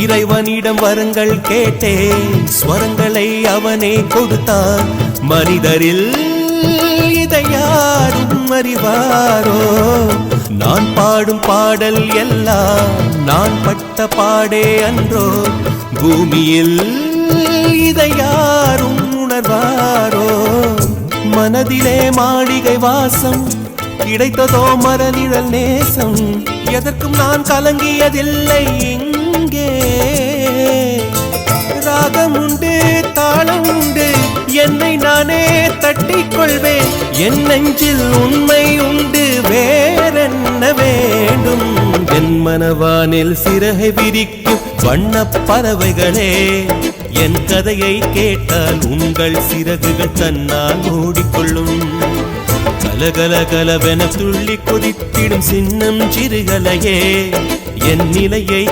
இறைவனிடம் வரங்கள் கேட்டேன், ஸ்வரங்களை அவனே கொடுத்தான். மனிதரில் இதை யாரும் அறிவாரோ? நான் பாடும் பாடல் எல்லாம் நான் பட்ட பாடே அன்றோ? பூமியில் இதை யாரும் உணர்வாரோ? மனதிலே மாளிகை வாசம், கிடைத்ததோ மரநிழல் நேசம். எதற்கும் நான் கலங்கியதில்லை இங்கே. ராகம் உண்டு, தாளம் உண்டு, என்னை நானே தட்டிக் கொள்வேன். என் நெஞ்சில் உண்மை உண்டு, வேறென்ன வேண்டும்? என் மனவானில் சிறகை விரிக்கும் வண்ணப் பறவைகளே, என் கதையை கேட்டால் உங்கள் சிறகுகள் தன்னால் மூடிக்கொள்ளும். கலகல கலவென துள்ளி கொதித்திடும் சின்னம் சிறுகலையே, என் நிலையை